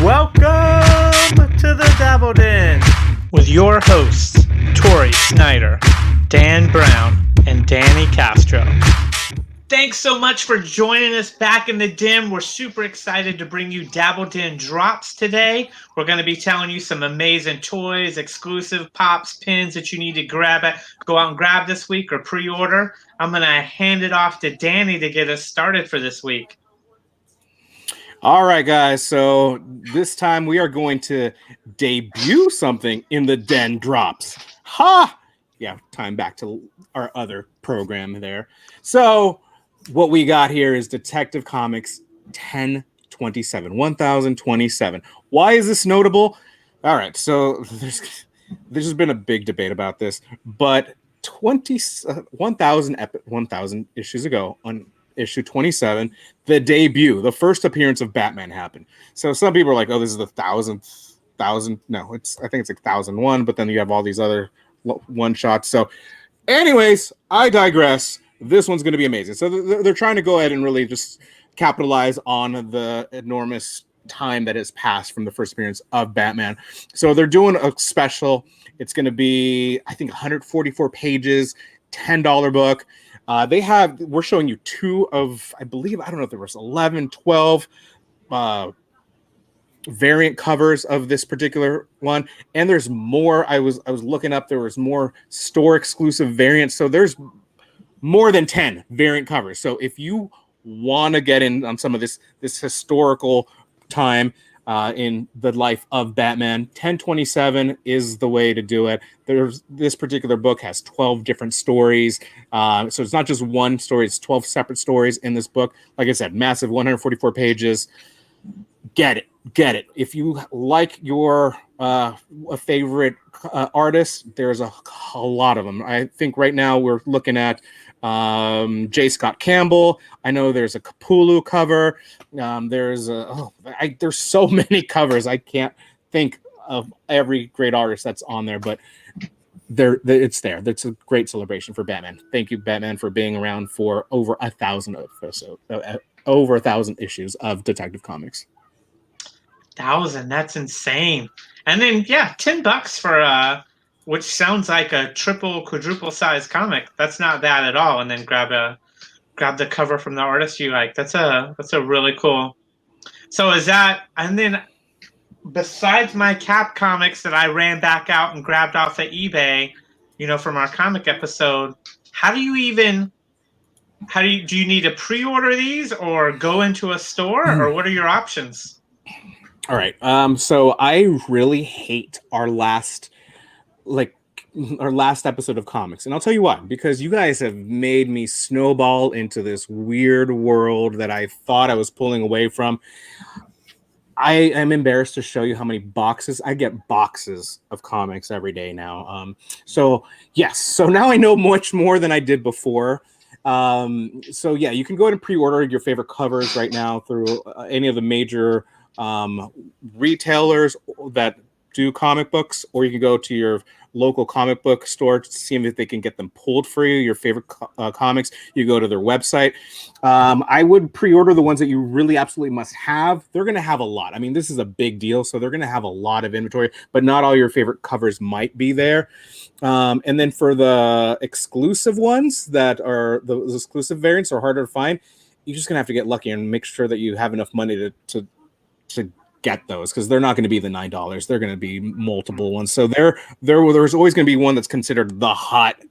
Welcome to the Dabble Den with your hosts, Tori Snyder, Dan Brown, and Danny Castro. Thanks so much for joining us back in the den. We're super excited to bring you Dabble Den drops today. We're going to be telling you some amazing toys, exclusive pops, pins that you need to go out and grab this week or pre-order. I'm going to hand it off to Danny to get us started for this week. All right, guys. So this time we are going to debut something in the Den drops. Ha! Yeah, time back to our other program there. So what we got here is Detective Comics 1027. Why is this notable? All right, so there's been a big debate about this, but 1,000 issues ago on issue 27, the debut, the first appearance of Batman happened. So some people are like, oh, this is the thousandth. No, I think it's like 1,001, but then you have all these other one shots. So anyways, I digress. This one's going to be amazing. So they're trying to go ahead and really just capitalize on the enormous time that has passed from the first appearance of Batman. So they're doing a special. It's going to be, I think, 144 pages, $10 book. We're showing you two of, I believe, I don't know if there was 11, 12 variant covers of this particular one. And there's more. I was looking up, there was more store exclusive variants. So there's more than 10 variant covers. So if you want to get in on some of this historical time in the life of Batman, 1027 is the way to do it. This particular book has 12 different stories. So it's not just one story, it's 12 separate stories in this book. Like I said, massive 144 pages. Get it. If you like your a favorite artist, there's a lot of them. I think right now we're looking at J. Scott Campbell. I know there's a Capullo cover. There's so many covers. I can't think of every great artist that's on there, but it's there. That's a great celebration for Batman. Thank you, Batman, for being around for over 1,000 issues of Detective Comics. 1,000, that's insane. And then $10 for which sounds like a quadruple size comic. That's not bad at all. And then grab the cover from the artist you like. That's a really cool. So is that, and then besides my Cap comics that I ran back out and grabbed off of eBay, from our comic episode, do you need to pre-order these or go into a store, or what are your options? All right. So I really hate our last episode of comics, and I'll tell you why. Because you guys have made me snowball into this weird world that I thought I was pulling away from. I am embarrassed to show you how many boxes I get. Boxes of comics every day now. So now I know much more than I did before. So yeah, you can go ahead and pre-order your favorite covers right now through any of the major retailers that do comic books, or you can go to your local comic book store to see if they can get them pulled for you. Your favorite comics, you go to their website. I would pre-order the ones that you really absolutely must have. They're going to have a lot. I mean, this is a big deal, so they're going to have a lot of inventory, but not all your favorite covers might be there. And then for the exclusive ones that are those exclusive variants are harder to find, you're just going to have to get lucky and make sure that you have enough money to get those, because they're not going to be the $9. They're going to be multiple ones. So there's always going to be one that's considered the hot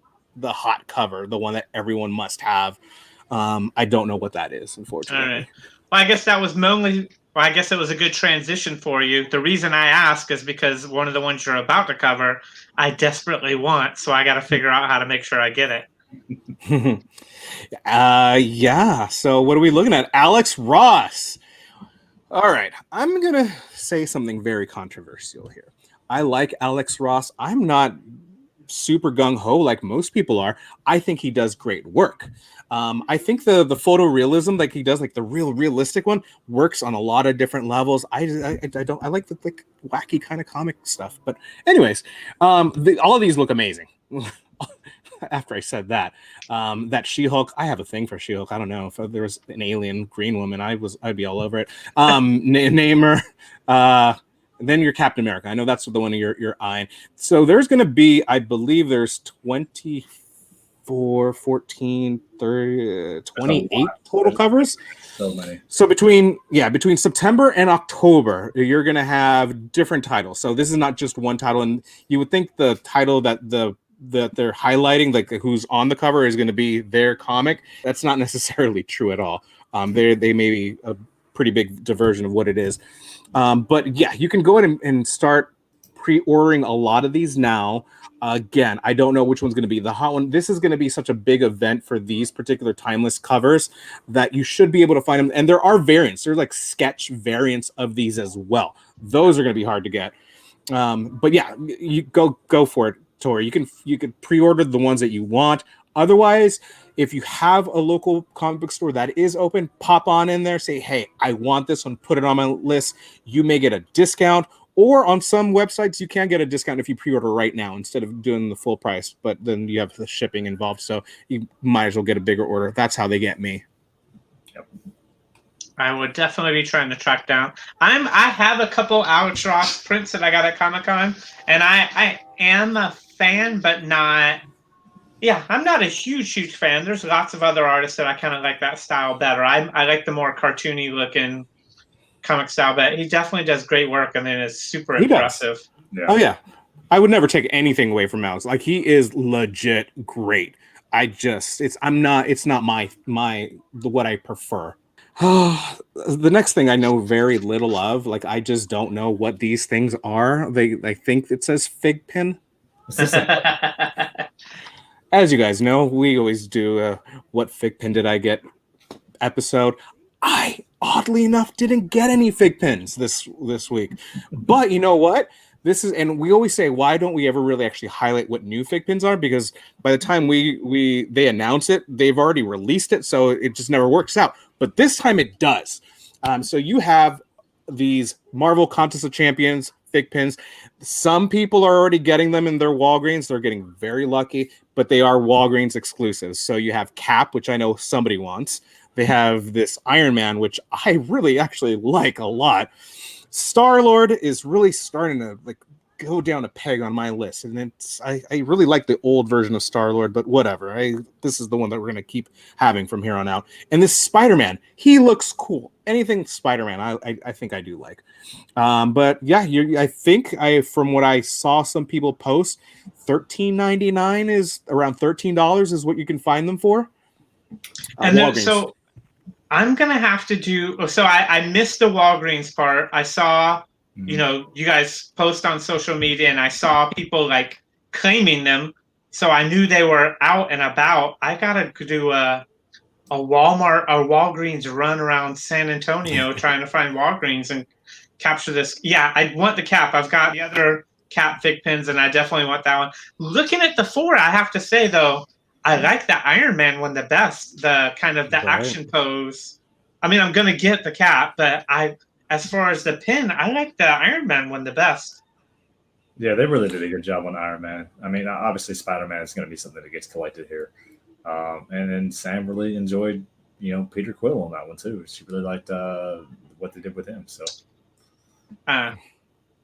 cover, the one that everyone must have. I don't know what that is, unfortunately. All right. Well, I guess that was I guess it was a good transition for you. The reason I ask is because one of the ones you're about to cover, I desperately want, so I got to figure out how to make sure I get it. Yeah. So what are we looking at? Alex Ross. All right, I'm going to say something very controversial here. I like Alex Ross. I'm not super gung-ho like most people are. I think he does great work. I think the photorealism like he does, like the realistic one, works on a lot of different levels. I like the wacky kind of comic stuff. But anyways, all of these look amazing. After I said that, that She-Hulk, I have a thing for She-Hulk. I don't know if there was an alien green woman, I'd be all over it. Namor, Then your Captain America. I know that's the one you're eyeing. So there's going to be, I believe there's 24, 14, 30, 28 total covers. So many. So between September and October, you're going to have different titles. So this is not just one title. And you would think the title that they're highlighting, like who's on the cover, is going to be their comic. That's not necessarily true at all. They may be a pretty big diversion of what it is. But yeah, you can go ahead and start pre-ordering a lot of these now. Again, I don't know which one's going to be the hot one. This is going to be such a big event for these particular timeless covers that you should be able to find them. And there are variants. There's like sketch variants of these as well. Those are going to be hard to get. But yeah, you go for it, Tori. You can pre-order the ones that you want. Otherwise, if you have a local comic book store that is open, pop on in there, say, hey, I want this one, put it on my list. You may get a discount, or on some websites, you can get a discount if you pre-order right now instead of doing the full price, but then you have the shipping involved, so you might as well get a bigger order. That's how they get me. Yep. I would definitely be trying to track down. I have a couple Alex Ross prints that I got at Comic-Con, and I am a fan, but not... Yeah, I'm not a huge fan. There's lots of other artists that I kind of like that style better. I like the more cartoony looking comic style, but he definitely does great work, and then is super impressive. Yeah. Oh yeah, I would never take anything away from Alex. Like, he is legit great. It's not my what I prefer. The next thing I know very little of, like, I just don't know what these things are. I think it says fig pin. As you guys know, we always do what fig pin did I get episode. I, oddly enough, didn't get any fig pins this week. But you know what? And we always say, why don't we ever really actually highlight what new fig pins are? Because by the time they announce it, they've already released it, so it just never works out. But this time it does. So you have these Marvel Contest of Champions fig pins. Some people are already getting them in their Walgreens. They're getting very lucky, but they are Walgreens exclusives. So you have Cap, which I know somebody wants. They have this Iron Man, which I really actually like a lot. Star-Lord is really starting to go down a peg on my list, and I really like the old version of Star-Lord, but whatever. This is the one that we're going to keep having from here on out. And this Spider-Man, he looks cool. Anything Spider-Man, I think I do like. But yeah, I think from what I saw some people post, $13.99 is around $13 is what you can find them for. And then, so I'm gonna have to do. So I missed the Walgreens part. I saw, you guys post on social media, and I saw people claiming them. So I knew they were out and about. I gotta do a Walgreens run around San Antonio trying to find Walgreens and capture this. Yeah, I want the Cap. I've got the other Cap fig pins, and I definitely want that one. Looking at the four, I have to say though, I like the Iron Man one the best. The kind of the action pose. I mean, I'm gonna get the Cap, but as far as the pin, I like the Iron Man one the best. Yeah, they really did a good job on Iron Man. I mean, obviously Spider-Man is going to be something that gets collected here. And then Sam really enjoyed, Peter Quill on that one too. She really liked what they did with him. So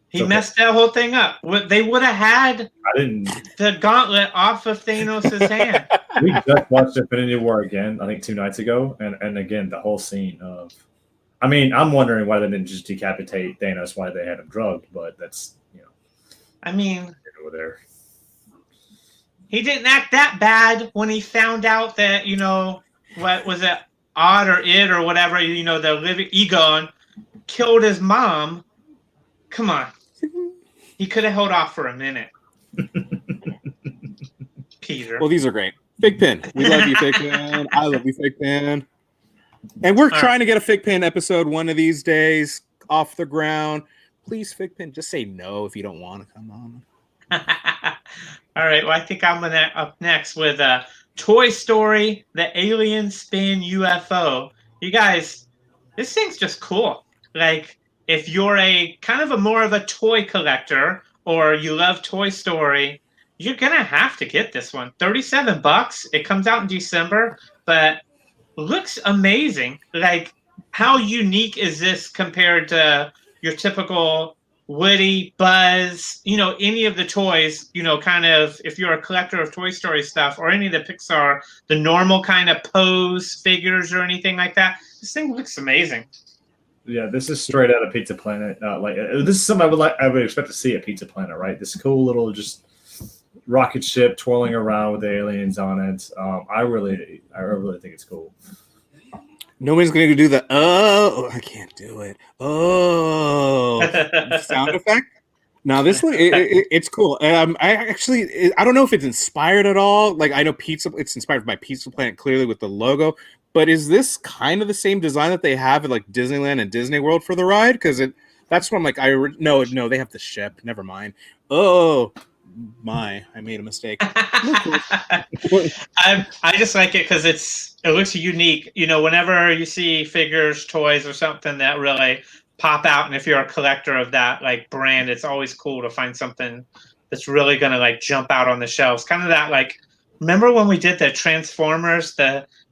he messed that whole thing up. They would have had the gauntlet off of Thanos' hand. We just watched Infinity War again, I think 2 nights ago, and again the whole scene of. I mean, I'm wondering why they didn't just decapitate Thanos, why they had him drugged, but that's I mean, over there. He didn't act that bad when he found out that, what was it, Odd or Id or whatever, the living Egon killed his mom. Come on. He could have held off for a minute. Peter. Well, these are great. Fig Pin. We love you, Fig Pin. I love you, Fig Pin. And we're trying to get a Fig Pin episode one of these days off the ground. Please, Fig Pin, just say no if you don't want to come on. All right. Well, I think I'm up next with Toy Story, the Alien Spin UFO. You guys, this thing's just cool. If you're a kind of more of a toy collector or you love Toy Story, you're going to have to get this one. $37. It comes out in December, but looks amazing. How unique is this compared to your typical Woody, Buzz, any of the toys, kind of, if you're a collector of Toy Story stuff or any of the Pixar, the normal kind of pose figures or anything like that, this thing looks amazing. Yeah, this is straight out of Pizza Planet. This is something I would expect to see at Pizza Planet, right? This cool little just rocket ship twirling around with the aliens on it. I really think it's cool. Nobody's going to do the I can't do it. Sound effect. Now this one, it's cool. I don't know if it's inspired at all. Like I know it's inspired by Pizza Planet clearly with the logo. But is this kind of the same design that they have at like Disneyland and Disney World for the ride? Because that's what I'm like. No, they have the ship. Never mind. Oh my, I made a mistake. I just like it because it looks unique. Whenever you see figures, toys, or something that really pop out, and if you're a collector of that like brand, it's always cool to find something that's really gonna like jump out on the shelves. Kind of that like, remember when we did the Transformers?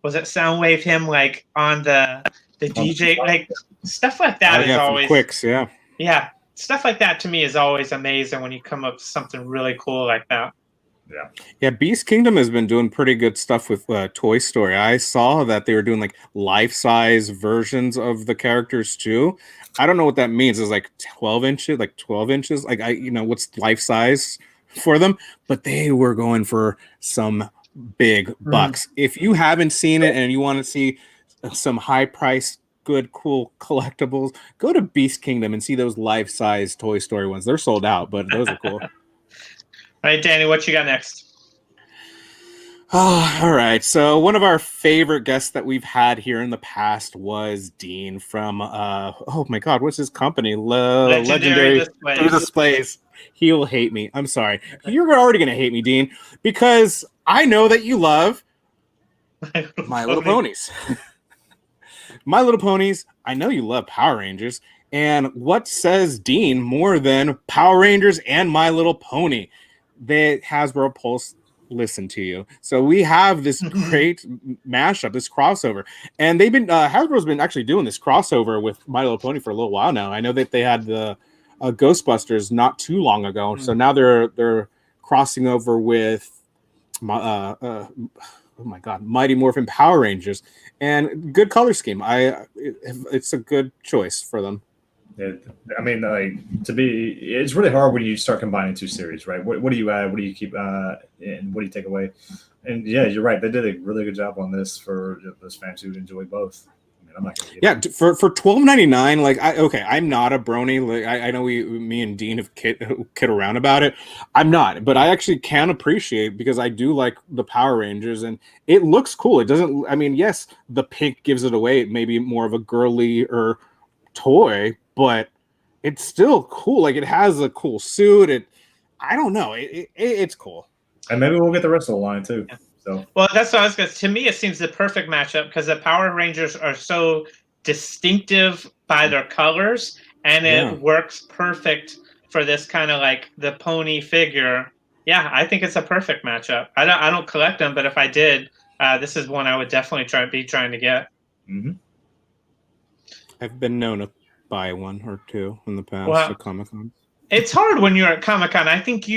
Was it Soundwave him like on the DJ, like stuff like that is always Quicks, yeah. Yeah, stuff like that to me is always amazing when you come up with something really cool like that. Yeah, Beast Kingdom has been doing pretty good stuff with Toy Story. I saw that they were doing like life-size versions of the characters too. I don't know what that means. It's like 12 inches. Like what's life-size for them? But they were going for some big bucks. If you haven't seen it and you want to see some high-priced, good, cool collectibles, go to Beast Kingdom and see those life-size Toy Story ones. They're sold out, but those are cool. All right, Danny, what you got next? Oh, all right. So one of our favorite guests that we've had here in the past was Dean from oh my God, what's his company? Legendary Displays. He'll hate me. I'm sorry. You're already gonna hate me, Dean, because I know that you love My Little Ponies. My Little Ponies. I know you love Power Rangers. And what says Dean more than Power Rangers and My Little Pony? The Hasbro Pulse listen to you. So we have this great mashup, this crossover, and they've been Hasbro's been actually doing this crossover with My Little Pony for a little while now. I know that they had the Ghostbusters not too long ago, so now they're crossing over with oh my God, Mighty Morphin Power Rangers, and good color scheme. It's a good choice for them. I mean, it's really hard when you start combining two series, right? What do you add? What do you keep? And what do you take away? And yeah, you're right. They did a really good job on this for those fans who enjoy both. I mean, I'm not gonna for $12.99. Like, I'm not a brony. Like, I know me and Dean have kid around about it. I'm not, but I actually can appreciate because I do like the Power Rangers, and it looks cool. It doesn't. I mean, yes, the pink gives it away. It may be more of a girly or toy, but it's still cool. Like, it has a cool suit. I don't know. It's cool. And maybe we'll get the rest of the line too. Yeah. So, well, that's what I was going to. To me, it seems the perfect matchup because the Power Rangers are so distinctive by their colors, and it works perfect for this kind of like the pony figure. Yeah, I think it's a perfect matchup. I don't collect them, but if I did, this is one I would definitely trying to get. Mm-hmm. I've been known to buy one or two in the past at Comic-Con. It's hard when you're at Comic-Con. I think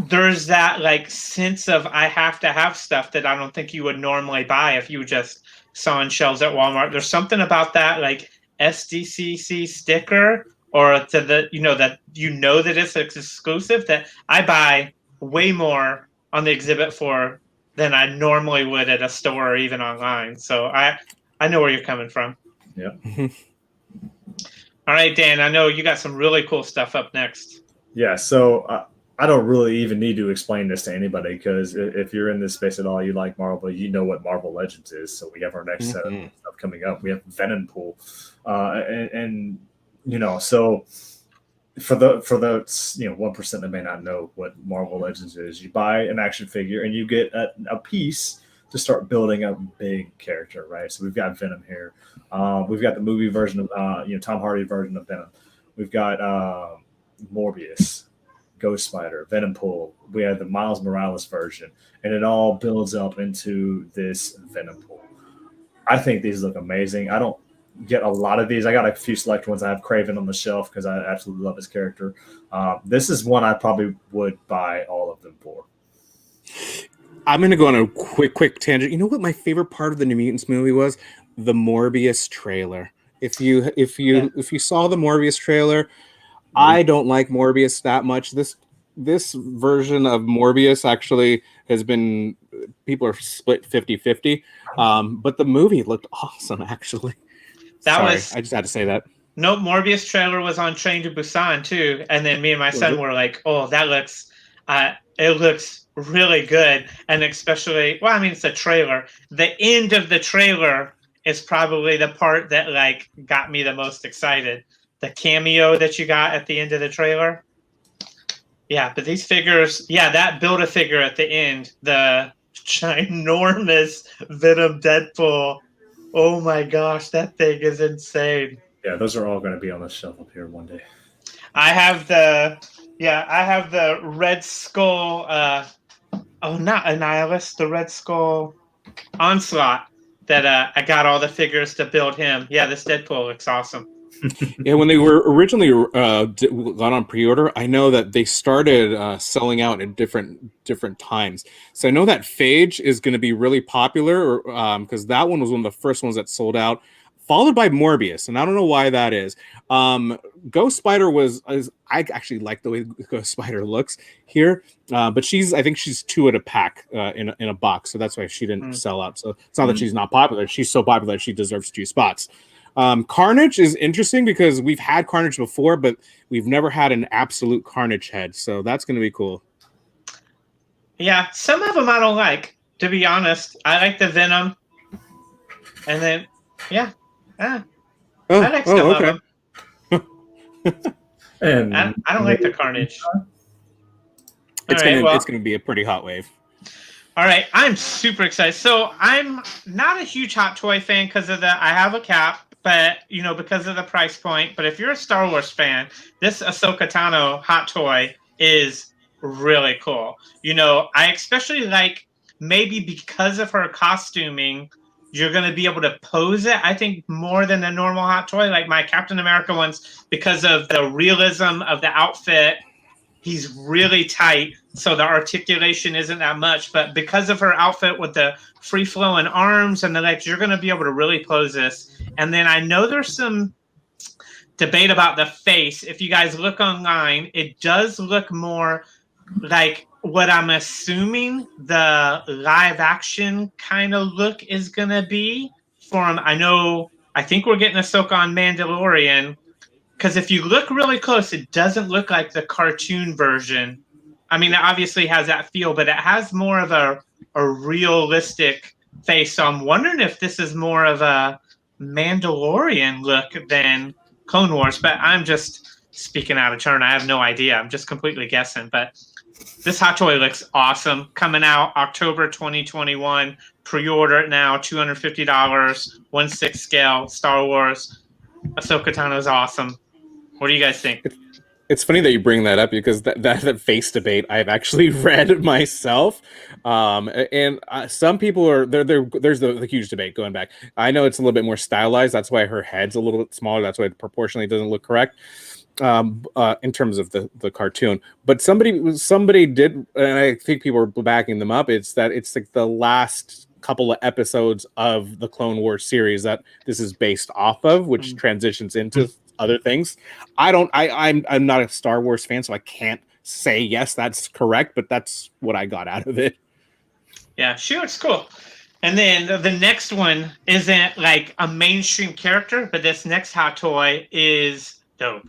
there's that like sense of I have to have stuff that I don't think you would normally buy if you just saw on shelves at Walmart. There's something about that like SDCC sticker or to the that that it's exclusive that I buy way more on the exhibit for than I normally would at a store or even online. So I know where you're coming from. Yeah. All right, Dan, I know you got some really cool stuff up next. Yeah, so I don't really even need to explain this to anybody because if you're in this space at all, you like Marvel, you know what Marvel Legends is. So we have our next set of stuff coming up. We have Venom Pool. And so for the 1% that may not know what Marvel Legends is, you buy an action figure and you get a piece to start building a big character, right? So we've got Venom here. We've got the movie version of Tom Hardy version of Venom. We've got Morbius, Ghost Spider, Venompool. We have the Miles Morales version, and it all builds up into this Venompool. I think these look amazing. I don't get a lot of these. I got a few select ones. I have Craven on the shelf because I absolutely love his character. This is one I probably would buy all of them for. I'm going to go on a quick tangent. You know what my favorite part of the New Mutants movie was? The Morbius trailer. If you saw the Morbius trailer, I don't like Morbius that much. This version of Morbius actually has been, people are split 50-50. But the movie looked awesome, actually. I just had to say that. No, Morbius trailer was on Train to Busan too, and then me and my son were like, "Oh, that looks, it looks really good." And especially, well, I mean, it's a trailer. The end of the trailer is probably the part that like got me the most excited. The cameo that you got at the end of the trailer. Yeah, but these figures, that Build-A-Figure at the end, the ginormous Venom Deadpool. Oh my gosh, that thing is insane. Yeah, those are all going to be on the shelf up here one day. I have the Red Skull. Not Annihilus, the Red Skull Onslaught. That I got all the figures to build him. Yeah, this Deadpool looks awesome. Yeah, when they were originally got on pre-order, I know that they started selling out at different times. So I know that Phage is going to be really popular, because that one was one of the first ones that sold out, followed by Morbius, and I don't know why that is. Ghost Spider I actually like the way Ghost Spider looks here, but I think she's 2 at a pack in a box, so that's why she didn't sell out. So it's not that she's not popular; she's so popular that she deserves 2 spots. Carnage is interesting because we've had Carnage before, but we've never had an absolute Carnage head, so that's going to be cool. Yeah, some of them I don't like, to be honest. I like the Venom, and then I like some of them. And I don't like the Carnage. It's going to be a pretty hot wave. All right, I'm super excited. So I'm not a huge Hot Toy fan because of I have a cap, but because of the price point. But if you're a Star Wars fan, this Ahsoka Tano Hot Toy is really cool. I especially like, maybe because of her costuming, you're going to be able to pose it, I think, more than a normal Hot Toy. Like my Captain America ones, because of the realism of the outfit, he's really tight, so the articulation isn't that much. But because of her outfit with the free-flowing arms and the legs, you're going to be able to really pose this. And then I know there's some debate about the face. If you guys look online, it does look more like what I'm assuming the live-action kind of look is going to be for him. I think we're getting Ahsoka on Mandalorian, because if you look really close, it doesn't look like the cartoon version. I mean, it obviously has that feel, but it has more of a realistic face. So I'm wondering if this is more of a Mandalorian look than Clone Wars. But I'm just speaking out of turn. I have no idea. I'm just completely guessing. But this Hot Toy looks awesome. Coming out October 2021. Pre-order it now. $250. 1/6 scale. Star Wars. Ahsoka Tano is awesome. What do you guys think? It's funny that you bring that up because that face debate I've actually read myself, and some people are there's the huge debate going back. I know it's a little bit more stylized. That's why her head's a little bit smaller. That's why it proportionally doesn't look correct in terms of the cartoon. But somebody did, and I think people are backing them up. It's like the last couple of episodes of the Clone Wars series that this is based off of, which transitions into other things. I'm not a Star Wars fan, so I can't say yes, that's correct, but that's what I got out of it. Yeah, she looks cool. And then the next one isn't like a mainstream character, but this next Hot Toy is dope.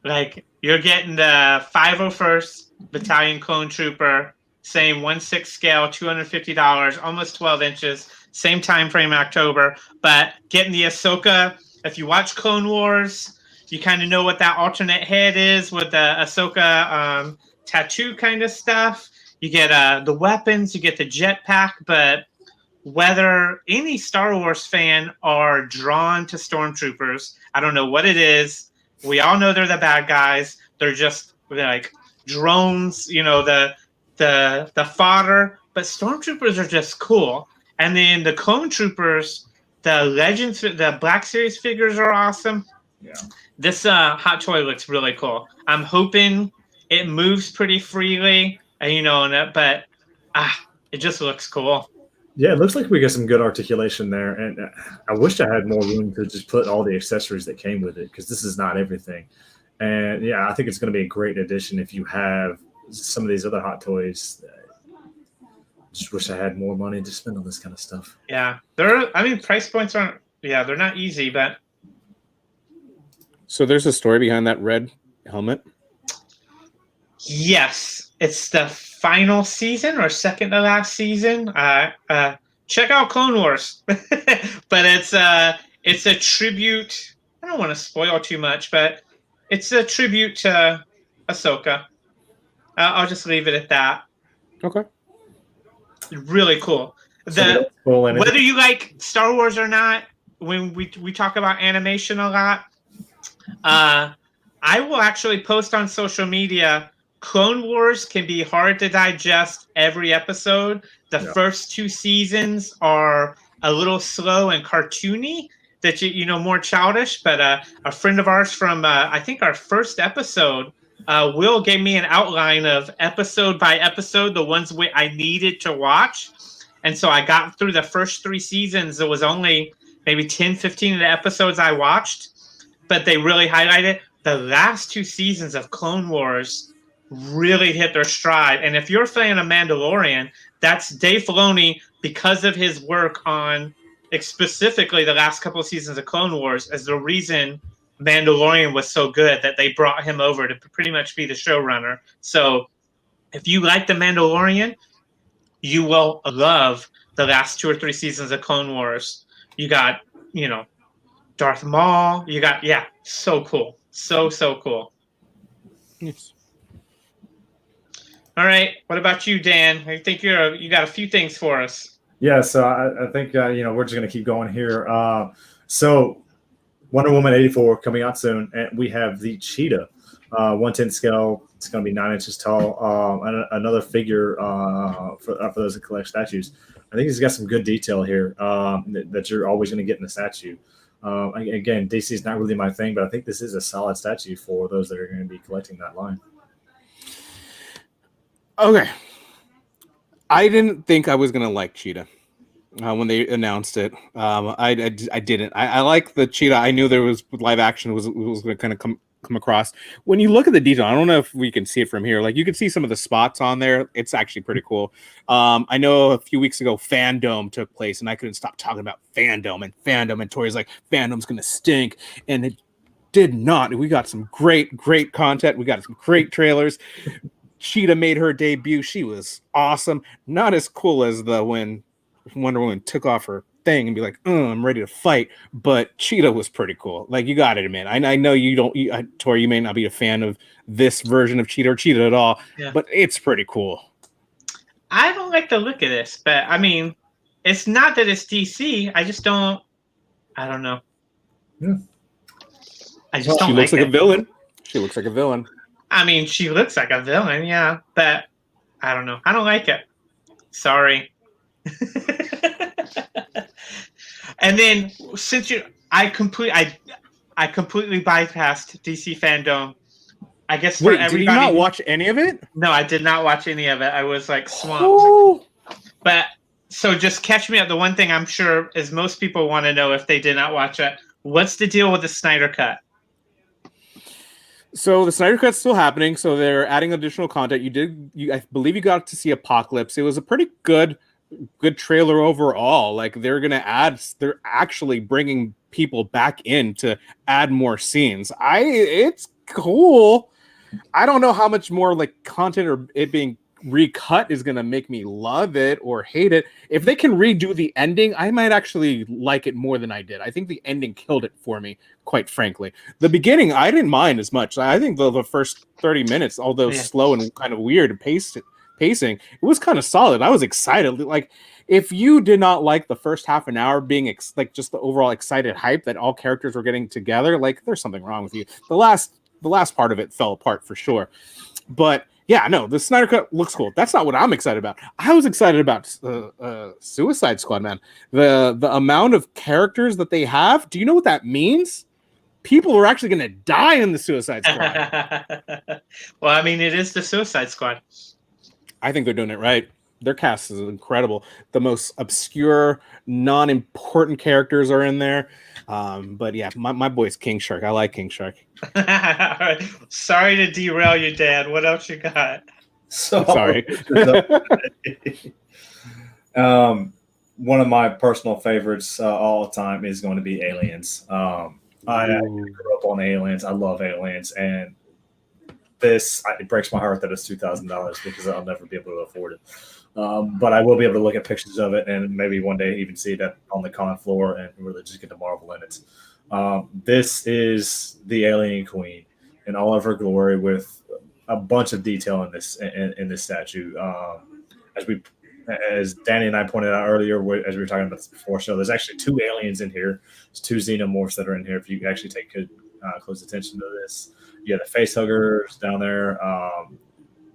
Like, you're getting the 501st Battalion Clone Trooper, same 1/6 scale, $250, almost 12 inches, same time frame, October, but getting the Ahsoka. If you watch Clone Wars, you kind of know what that alternate head is with the Ahsoka tattoo kind of stuff. You get the weapons, you get the jetpack, but whether any Star Wars fan are drawn to stormtroopers, I don't know what it is. We all know they're the bad guys. They're just like drones, the fodder. But stormtroopers are just cool. And then the clone troopers, The Legends, the Black Series figures are awesome. Yeah. This hot toy looks really cool. I'm hoping it moves pretty freely, but it just looks cool. Yeah, it looks like we got some good articulation there, and I wish I had more room to just put all the accessories that came with it because this is not everything. And yeah, I think it's going to be a great addition if you have some of these other hot toys. Just wish I had more money to spend on this kind of stuff. Yeah, price points aren't. Yeah, they're not easy, but. So there's a story behind that red helmet? Yes, it's the final season or second to last season. Check out Clone Wars, but it's a tribute. I don't want to spoil too much, but it's a tribute to Ahsoka. I'll just leave it at that. Okay. Really cool. Whether you like Star Wars or not, when we talk about animation a lot, I will actually post on social media. Clone Wars can be hard to digest every episode. The first 2 seasons are a little slow and cartoony, that more childish. But a friend of ours from I think our first episode, Will gave me an outline of episode by episode, the ones I needed to watch. And so I got through the first 3 seasons. There was only maybe 10, 15 of the episodes I watched, but they really highlighted the last 2 seasons of Clone Wars really hit their stride. And if you're a fan of Mandalorian, that's Dave Filoni, because of his work on specifically the last couple of seasons of Clone Wars, as the reason Mandalorian was so good that they brought him over to pretty much be the showrunner. So if you like the Mandalorian, you will love the last 2 or 3 seasons of Clone Wars. You got, Darth Maul. You got, so cool. So cool. Yes. All right. What about you, Dan? I think you got a few things for us. Yeah, so I think, we're just going to keep going here. So Wonder Woman 84 coming out soon, and we have the Cheetah 110 scale. It's going to be 9 inches tall. And another figure for those that collect statues. I think he's got some good detail here that you're always going to get in the statue. Again, DC is not really my thing, but I think this is a solid statue for those that are going to be collecting that line. Okay. I didn't think I was going to like Cheetah when they announced it. I didn't. I like the Cheetah. I knew there was live action was going to kind of come across. When you look at the detail, I don't know if we can see it from here. Like, you can see some of the spots on there. It's actually pretty cool. I know a few weeks ago, Fandom took place, and I couldn't stop talking about Fandom. And Tori's like, Fandom's going to stink. And it did not. We got some great content. We got some great trailers. Cheetah made her debut. She was awesome. Not as cool as when Wonder Woman took off her thing and be like, I'm ready to fight. But Cheetah was pretty cool. Like, you got to admit. I know you don't, Tori, you may not be a fan of this version of Cheetah or Cheetah at all, but it's pretty cool. I don't like the look of this, but I mean, it's not that it's DC. I just don't. I don't know. Yeah. I just don't. She looks like a villain. She looks like a villain. I mean, she looks like a villain, yeah, but I don't know. I don't like it. Sorry. And then since I completely bypassed DC Fandom. I guess for everybody. Did you not watch any of it? No, I did not watch any of it. I was like swamped. Oh. But so just catch me up. The one thing I'm sure is most people want to know if they did not watch it. What's the deal with the Snyder Cut? So the Snyder Cut's still happening. So they're adding additional content. I believe you got to see Apocalypse. It was a pretty good trailer overall. Like, they're actually bringing people back in to add more scenes. It's cool. I don't know how much more like content or it being recut is going to make me love it or hate it. If they can redo the ending, I might actually like it more than I did. I think the ending killed it for me, quite frankly. The beginning, I didn't mind as much. I think the first 30 minutes, although slow and kind of weird and pacing, it was kind of solid. I was excited. Like, if you did not like the first half an hour being like just the overall excited hype that all characters were getting together, like, there's something wrong with you. The last part of it fell apart for sure. But Yeah, no, the Snyder Cut looks cool. That's not what I'm excited about. I was excited about Suicide Squad, man. The amount of characters that they have. Do you know what that means? People are actually going to die in the Suicide Squad. Well, I mean, it is the Suicide Squad. I think they're doing it right. Their cast is incredible. The most obscure, non-important characters are in there. But yeah, my boy's King Shark. I like King Shark. Sorry to derail you, Dad. What else you got? So Sorry. One of my personal favorites all the time is going to be Aliens. I grew up on Aliens. I love Aliens, and it breaks my heart that it's $2,000 because I'll never be able to afford it. But I will be able to look at pictures of it and maybe one day even see that on the con floor and really just get to marvel in it. This is the Alien Queen in all of her glory with a bunch of detail in this statue. As Danny and I pointed out earlier, as we were talking about this before show, there's actually 2 aliens in here. There's 2 xenomorphs that are in here. If you actually take good, close attention to this, you have the face huggers down there.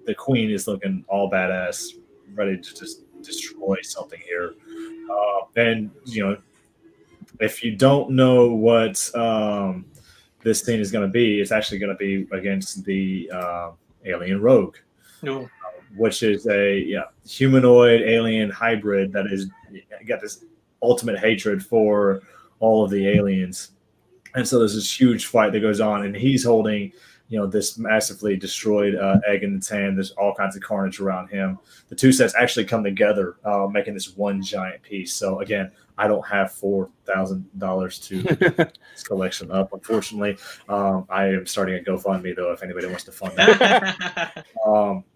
The Queen is looking all badass, ready to just destroy something here. And if you don't know what this thing is going to be, it's actually going to be against the alien rogue. No. Which is a humanoid alien hybrid that is got this ultimate hatred for all of the aliens. And so there's this huge fight that goes on, and he's holding, this massively destroyed egg in his hand. There's all kinds of carnage around him. The 2 sets actually come together, making this one giant piece. So again, I don't have $4,000 to this collection up, unfortunately. I am starting a GoFundMe though, if anybody wants to fund that.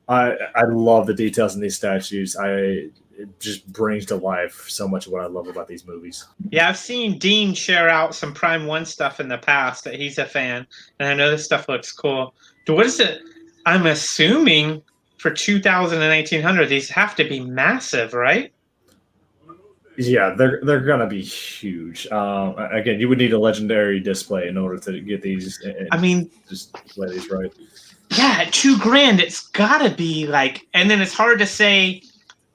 I love the details in these statues. It just brings to life so much of what I love about these movies. Yeah, I've seen Dean share out some Prime 1 stuff in the past that he's a fan, and I know this stuff looks cool. What is it? I'm assuming for 2,000 and 1,800, these have to be massive, right? Yeah, they're gonna be huge. Again, you would need a legendary display in order to get these. Just play these right. Yeah, at $2,000, it's gotta be like, and then it's hard to say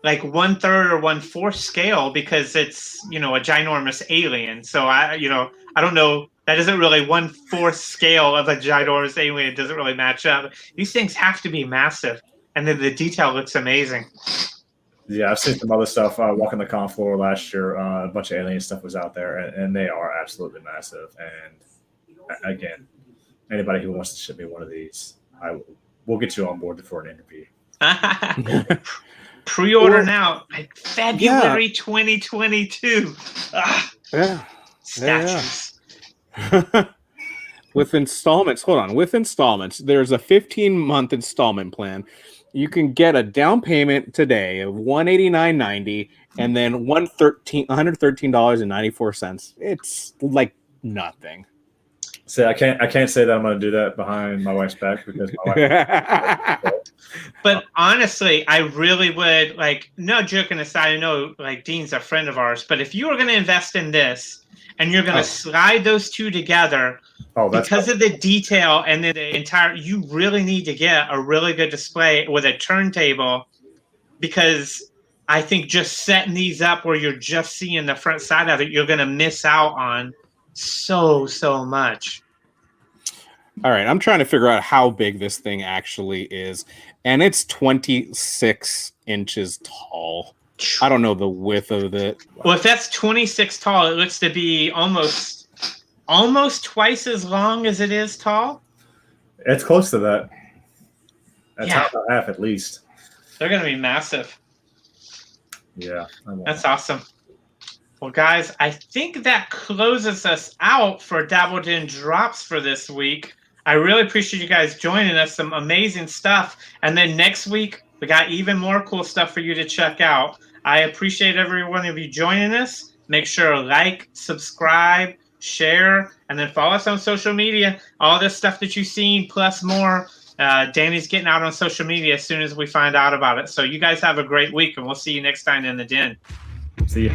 like 1/3 or 1/4 scale because it's a ginormous alien. So I don't know. That isn't really 1/4 scale of a ginormous alien. It doesn't really match up. These things have to be massive, and then the detail looks amazing. Yeah, I've seen some other stuff. Walking the con floor last year, a bunch of alien stuff was out there, and they are absolutely massive. And again, anybody who wants to ship me one of these, we'll get you on board for an interview. Pre-order now, like February 2022. Statues. Yeah. With installments, there's a 15-month installment plan. You can get a down payment today of $189.90 and then $113.94. It's like nothing. See, I can't say that I'm going to do that behind my wife's back because my wife. But honestly, I really would no joking aside. I know Dean's a friend of ours, but if you were going to invest in this and you're going to slide those 2 together. Because of the detail and the entire, you really need to get a really good display with a turntable, because I think just setting these up where you're just seeing the front side of it, you're going to miss out on so much. All right, I'm trying to figure out how big this thing actually is, and it's 26 inches tall. I don't know the width of it. Well, if that's 26 tall, it looks to be almost twice as long as it is tall. It's close to that. That's half at least. They're going to be massive. Yeah. That's awesome. Well, guys, I think that closes us out for Dabbled In Drops for this week. I really appreciate you guys joining us. Some amazing stuff. And then next week, we got even more cool stuff for you to check out. I appreciate every one of you joining us. Make sure to like, subscribe, share, and then follow us on social media. All this stuff that you've seen, plus more. Danny's getting out on social media as soon as we find out about it. So you guys have a great week, and we'll see you next time in the den. See you.